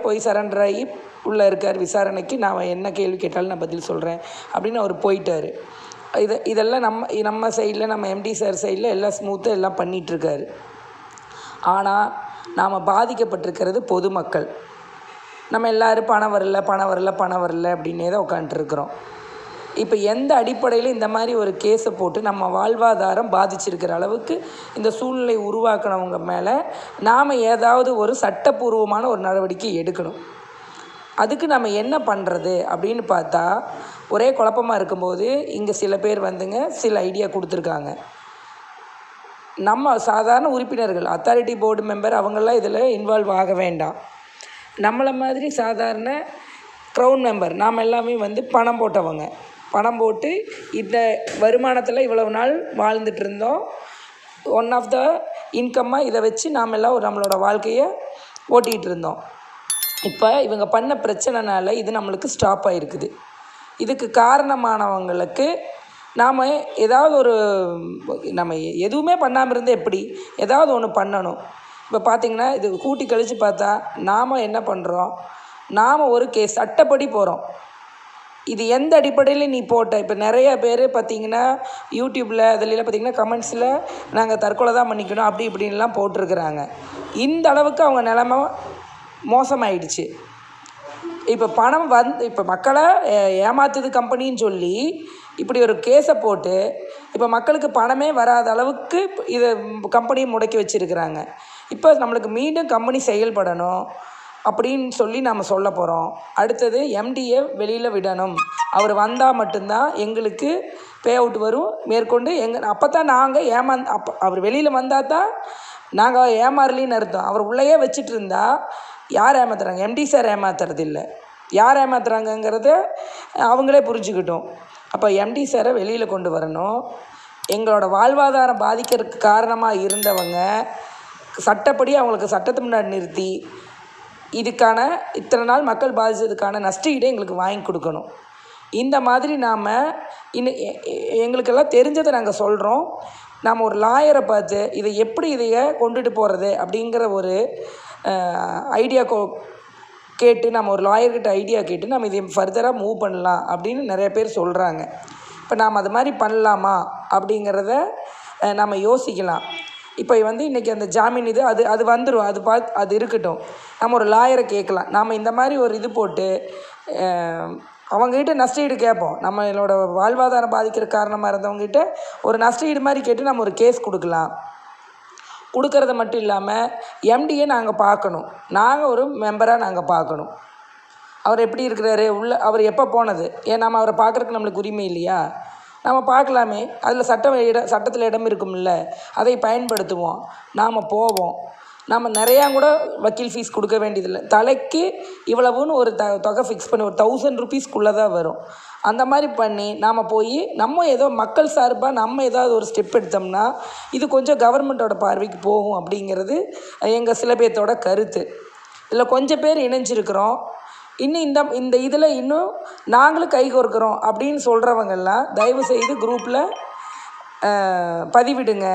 போய் சரண்டர் ஆகி உள்ளே இருக்கார் விசாரணைக்கு, நான் என்ன கேள்வி கேட்டாலும் நான் பதில் சொல்கிறேன் அப்படின்னு அவர் போயிட்டார். இதெல்லாம் நம்ம சைடில், நம்ம எம்டி சார் சைடில் எல்லாம் ஸ்மூத்தாக எல்லாம் பண்ணிகிட்ருக்காரு. ஆனால் நாம் பாதிக்கப்பட்டிருக்கிறது பொதுமக்கள். நம்ம எல்லோரும் பணம் வரல அப்படின்னே தான் உட்காந்துட்டுருக்குறோம். இப்போ எந்த அடிப்படையில் இந்த மாதிரி ஒரு கேஸை போட்டு நம்ம வாழ்வாதாரம் பாதிச்சிருக்கிற அளவுக்கு இந்த சூழ்நிலை உருவாக்கினவங்க மேலே நாம் ஏதாவது ஒரு சட்டப்பூர்வமான ஒரு நடவடிக்கை எடுக்கணும். அதுக்கு நம்ம என்ன பண்ணுறது அப்படின்னு பார்த்தா ஒரே குழப்பமாக இருக்கும்போது இங்கே சில பேர் சில ஐடியா கொடுத்துருக்காங்க. நம்ம சாதாரண உறுப்பினர்கள், அத்தாரிட்டி போர்டு மெம்பர் அவங்கெல்லாம் இதில் இன்வால்வ் ஆக வேண்டாம். நம்மளை மாதிரி சாதாரண க்ரௌன் மெம்பர் நாம் எல்லாமே பணம் போட்டவங்க, பணம் போட்டு இந்த வருமானத்தில் இவ்வளவு நாள் வாழ்ந்துட்டு இருந்தோம். ஒன் ஆஃப் த இன்கம்மாக இதை வச்சு நாம் எல்லாம் நம்மளோட வாழ்க்கையை ஓட்டிகிட்டு இருந்தோம். இப்போ இவங்க பண்ண பிரச்சனைனால இது நம்மளுக்கு ஸ்டாப் ஆகிருக்குது. இதுக்கு காரணமானவங்களுக்கு நாம் ஏதாவது ஒரு, நம்ம எதுவுமே பண்ணாமல் இருந்தால் எப்படி, ஏதாவது ஒன்று பண்ணணும். இப்போ பார்த்திங்கன்னா இது கூட்டி கழித்து பார்த்தா நாம் என்ன பண்ணுறோம், நாம் ஒரு கேஸ் சட்டப்படி போகிறோம். இது எந்த அடிப்படையில் நீ போட்ட, இப்போ நிறைய பேர் பார்த்திங்கன்னா யூடியூப்பில் அதிலெல்லாம் பார்த்திங்கன்னா கமெண்ட்ஸில் நாங்கள் தற்கொலை தான் பண்ணிக்கணும் அப்படி இப்படின்லாம் போட்டிருக்கிறாங்க. இந்த அளவுக்கு அவங்க நிலமை மோசமாயிடுச்சு. இப்போ பணம் இப்போ மக்களை ஏமாத்துது கம்பெனின்னு சொல்லி இப்படி ஒரு கேஸை போட்டு இப்போ மக்களுக்கு பணமே வராத அளவுக்கு இதை கம்பெனியை முடக்கி வச்சுருக்கிறாங்க. இப்போ நம்மளுக்கு மீண்டும் கம்பெனி செயல்படணும் அப்படின்னு சொல்லி நம்ம சொல்ல போகிறோம். அடுத்தது எம்டியை வெளியில் விடணும். அவர் வந்தால் மட்டும்தான் எங்களுக்கு பே அவுட் வரும். மேற்கொண்டு அப்போ தான் நாங்கள் அவர் வெளியில் வந்தால் தான் நாங்கள் ஏமாறலின்னு அர்த்தம். அவர் உள்ளேயே வச்சுட்டு இருந்தால் யார் ஏமாத்துறாங்க, எம்டி சார் ஏமாத்துறது இல்லை, யார் ஏமாத்துறாங்கங்கிறத அவங்களே புரிஞ்சுக்கிட்டோம். அப்போ எம்டி சாரை வெளியில் கொண்டு வரணும். எங்களோட வாழ்வாதாரம் பாதிக்கிறதுக்கு காரணமாக இருந்தவங்க சட்டப்படி அவங்களுக்கு சட்டத்து முன்னாடி நிறுத்தி இதுக்கான இத்தனை நாள் மக்கள் பாதித்ததுக்கான நஷ்டஈடை எங்களுக்கு வாங்கி கொடுக்கணும். இந்த மாதிரி நாம் எங்களுக்கெல்லாம் தெரிஞ்சதை நாங்கள் சொல்கிறோம். நாம் ஒரு லாயரை பார்த்து இதையை கொண்டுட்டு போகிறது அப்படிங்கிற ஒரு ஐடியா கேட்டு, நம்ம ஒரு லாயர்கிட்ட ஐடியா கேட்டு நம்ம இதை ஃபர்தராக மூவ் பண்ணலாம் அப்படின்னு நிறைய பேர் சொல்கிறாங்க. இப்போ நாம் அது மாதிரி பண்ணலாமா அப்படிங்கிறத நம்ம யோசிக்கலாம். இப்போ இன்றைக்கி அந்த ஜாமீன் அது வந்துடும், அது இருக்கட்டும். நம்ம ஒரு லாயரை கேட்கலாம். நாம் இந்த மாதிரி ஒரு இது போட்டு அவங்ககிட்ட நஷ்டஈடு கேட்போம். நம்மளோட வாழ்வாதாரம் பாதிக்கிற காரணமாக இருந்தவங்ககிட்ட ஒரு நஷ்டஈடு மாதிரி கேட்டு நம்ம ஒரு கேஸ் கொடுக்கலாம். கொடுக்கறது மட்டும் இல்லாமல் எம்டியை நாங்கள் பார்க்கணும். நாங்கள் ஒரு மெம்பராக நாங்கள் பார்க்கணும். அவர் எப்படி இருக்கிறாரு, அவர் எப்போ போனது, நம்ம அவரை பார்க்குறதுக்கு நம்மளுக்கு உரிமை இல்லையா? நம்ம பார்க்கலாமே. அதில் சட்டத்தில் இடம் இருக்கும்ல, அதை பயன்படுத்துவோம். நாம் போவோம். நம்ம நிறையா கூட வக்கீல் ஃபீஸ் கொடுக்க வேண்டியதில்லை. தலைக்கு இவ்வளவுன்னு ஒரு தொகை ஃபிக்ஸ் பண்ணி ஒரு 1000 ரூபீஸ்க்குள்ளே தான் வரும். அந்த மாதிரி பண்ணி நாம் போய் நம்ம ஏதோ மக்கள் சார்பாக நம்ம ஏதாவது ஒரு ஸ்டெப் எடுத்தோம்னா இது கொஞ்சம் கவர்மெண்ட்டோட பார்வைக்கு போகும் அப்படிங்கிறது எங்கள் சில பேர்த்தோட கருத்து. இதில் கொஞ்சம் பேர் இணைஞ்சிருக்கிறோம். இன்னும் இந்த இதில் இன்னும் நாங்களும் கை கோர்க்கிறோம் அப்படின்னு சொல்கிறவங்கெல்லாம் தயவுசெய்து குரூப்பில் பதிவிடுங்க.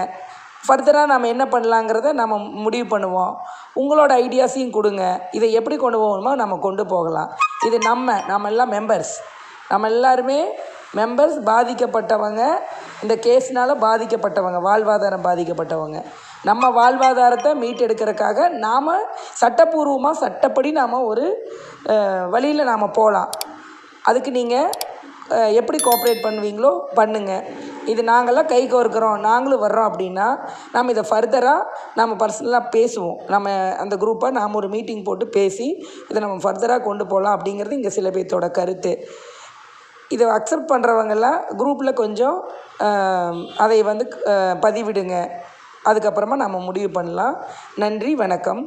ஃபர்தராக நம்ம என்ன பண்ணலாங்கிறத நம்ம முடிவு பண்ணுவோம். உங்களோட ஐடியாஸையும் கொடுங்க. இதை எப்படி கொண்டு போகணுமோ நம்ம கொண்டு போகலாம். இது நம்ம எல்லாம் மெம்பர்ஸ், நம்ம எல்லாருமே மெம்பர்ஸ், பாதிக்கப்பட்டவங்க, இந்த கேஸ்னால் பாதிக்கப்பட்டவங்க, வாழ்வாதாரம் பாதிக்கப்பட்டவங்க. நம்ம வாழ்வாதாரத்தை மீட்டெடுக்கிறதுக்காக நாம் சட்டப்பூர்வமாக சட்டப்படி நாம் ஒரு வழியில் நாம் போகலாம். அதுக்கு நீங்கள் எப்படி கோஆப்ரேட் பண்ணுவீங்களோ பண்ணுங்கள். இது நாங்கள்லாம் கை கோர்க்கிறோம், நாங்களும் வர்றோம் அப்படின்னா நம்ம இதை ஃபர்தராக நம்ம பர்சனலாக பேசுவோம். நம்ம அந்த குரூப்பை நாம் ஒரு மீட்டிங் போட்டு பேசி இதை நம்ம ஃபர்தராக கொண்டு போகலாம் அப்படிங்கிறது இங்கே சில பேர்த்தோட கருத்து. இதை அக்செப்ட் பண்ணுறவங்கெல்லாம் குரூப்பில் கொஞ்சம் அதை பதிவிடுங்க. அதுக்கப்புறமா நம்ம முடிவு பண்ணலாம். நன்றி, வணக்கம்.